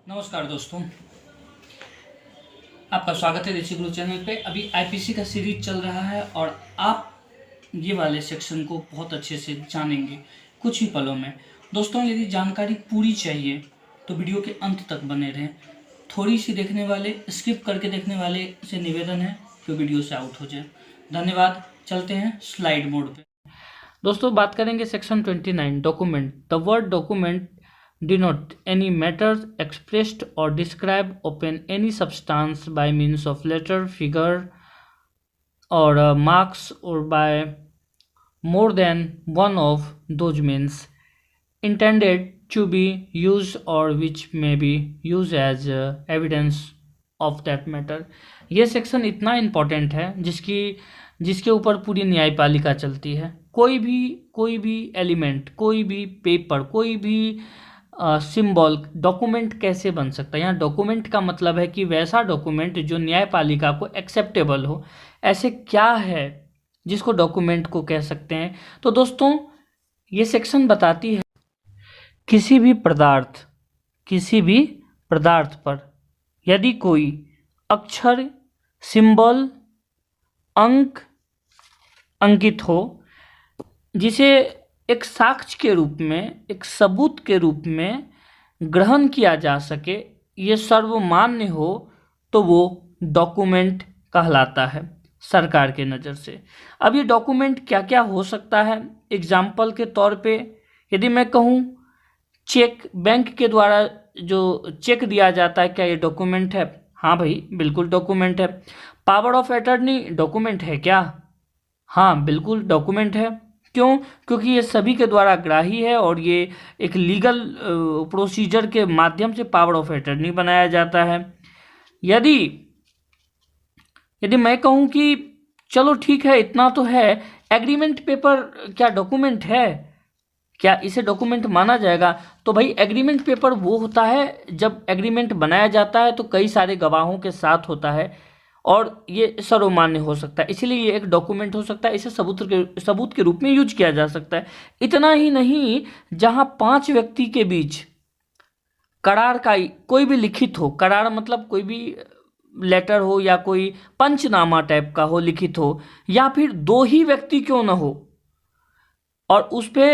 नमस्कार दोस्तों, आपका स्वागत है देसी गुरु चैनल पे। अभी आईपीसी का सीरीज चल रहा है और आप ये वाले सेक्शन को बहुत अच्छे से जानेंगे कुछ ही पलों में। दोस्तों, यदि जानकारी पूरी चाहिए तो वीडियो के अंत तक बने रहें। थोड़ी सी देखने वाले, स्किप करके देखने वाले से निवेदन है कि वीडियो से आउट हो जाए। धन्यवाद। चलते हैं स्लाइड मोड पे। दोस्तों, बात करेंगे section 29 document. The word document denote any matters expressed or described upon any substance by means of letter, figure, or marks, or by more than one of those means intended to be used or which may be used as evidence of that matter। ये section इतना important है जिसके ऊपर पूरी न्यायपालिका चलती है। कोई भी एलिमेंट, कोई भी पेपर, कोई भी सिंबल डॉक्यूमेंट कैसे बन सकता है। यहाँ डॉक्यूमेंट का मतलब है कि वैसा डॉक्यूमेंट जो न्यायपालिका को एक्सेप्टेबल हो। ऐसे क्या है जिसको डॉक्यूमेंट को कह सकते हैं। तो दोस्तों, ये सेक्शन बताती है किसी भी पदार्थ पर यदि कोई अक्षर, सिंबल, अंक अंकित हो जिसे एक साक्ष्य के रूप में, एक सबूत के रूप में ग्रहण किया जा सके, ये सर्वमान्य हो, तो वो डॉक्यूमेंट कहलाता है सरकार के नज़र से। अब ये डॉक्यूमेंट क्या क्या हो सकता है। एग्जाम्पल के तौर पे यदि मैं कहूँ चेक, बैंक के द्वारा जो चेक दिया जाता है, क्या ये डॉक्यूमेंट है? हाँ भाई, बिल्कुल डॉक्यूमेंट है। पावर ऑफ अटॉर्नी डॉक्यूमेंट है क्या? हाँ, बिल्कुल डॉक्यूमेंट है। क्यों? क्योंकि ये सभी के द्वारा ग्राही है और ये एक लीगल प्रोसीजर के माध्यम से पावर ऑफ अटॉर्नी बनाया जाता है। यदि मैं कहूँ कि चलो ठीक है, इतना तो है, एग्रीमेंट पेपर क्या डॉक्यूमेंट है? क्या इसे डॉक्यूमेंट माना जाएगा? तो भाई, एग्रीमेंट पेपर वो होता है जब एग्रीमेंट बनाया जाता है तो कई सारे गवाहों के साथ होता है और ये सर्वमान्य हो सकता है, इसलिए ये एक डॉक्यूमेंट हो सकता है। इसे सबूत के रूप में यूज किया जा सकता है। इतना ही नहीं, जहां 5 व्यक्ति के बीच करार का कोई भी लिखित हो, करार मतलब कोई भी लेटर हो या कोई पंचनामा टाइप का हो, लिखित हो, या फिर 2 ही व्यक्ति क्यों ना हो और उस पे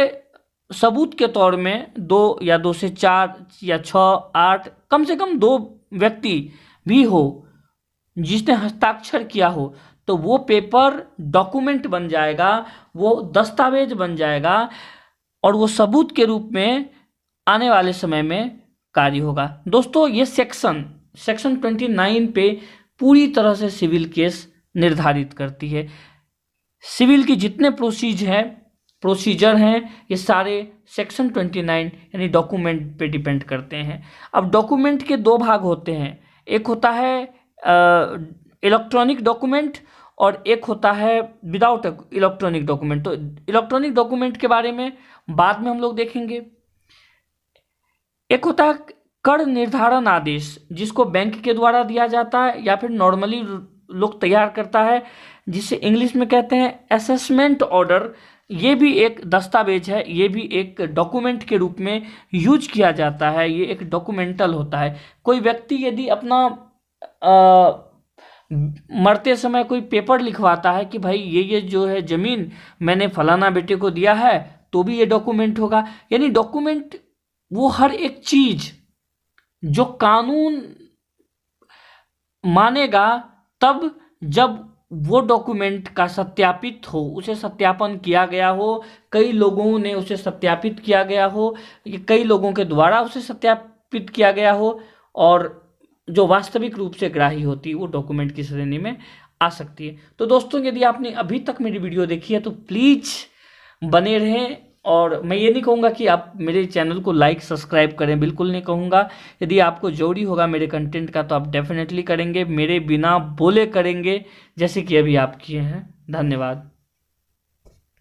सबूत के तौर में 2 या 2 से 4 या 6, 8, कम से कम 2 व्यक्ति भी हो जिसने हस्ताक्षर किया हो, तो वो पेपर डॉक्यूमेंट बन जाएगा, वो दस्तावेज बन जाएगा और वो सबूत के रूप में आने वाले समय में कार्य होगा। दोस्तों, ये सेक्शन 29 पे पूरी तरह से सिविल केस निर्धारित करती है। सिविल की जितने प्रोसीजर हैं ये सारे सेक्शन 29 यानी डॉक्यूमेंट पे डिपेंड करते हैं। अब डॉक्यूमेंट के 2 भाग होते हैं, एक होता है इलेक्ट्रॉनिक डॉक्यूमेंट और एक होता है विदाउट इलेक्ट्रॉनिक डॉक्यूमेंट। तो इलेक्ट्रॉनिक डॉक्यूमेंट के बारे में बाद में हम लोग देखेंगे। एक होता है कर निर्धारण आदेश, जिसको बैंक के द्वारा दिया जाता है या फिर नॉर्मली लोग तैयार करता है, जिसे इंग्लिश में कहते हैं असेसमेंट ऑर्डर। ये भी एक दस्तावेज है, ये भी एक डॉक्यूमेंट के रूप में यूज किया जाता है। ये एक डॉक्यूमेंटल होता है। कोई व्यक्ति यदि अपना मरते समय कोई पेपर लिखवाता है कि भाई ये जो है जमीन मैंने फलाना बेटे को दिया है, तो भी ये डॉक्यूमेंट होगा। यानी डॉक्यूमेंट वो हर एक चीज जो कानून मानेगा तब जब वो डॉक्यूमेंट का सत्यापित हो, उसे सत्यापन किया गया हो, कई लोगों ने उसे सत्यापित किया गया हो, कई लोगों के द्वारा उसे सत्यापित किया गया हो और जो वास्तविक रूप से ग्राही होती है वो डॉक्यूमेंट की श्रेणी में आ सकती है। तो दोस्तों, यदि आपने अभी तक मेरी वीडियो देखी है तो प्लीज़ बने रहें। और मैं ये नहीं कहूँगा कि आप मेरे चैनल को लाइक सब्सक्राइब करें, बिल्कुल नहीं कहूँगा। यदि आपको जरूरी होगा मेरे कंटेंट का तो आप डेफिनेटली करेंगे, मेरे बिना बोले करेंगे, जैसे कि अभी आप किए हैं। धन्यवाद।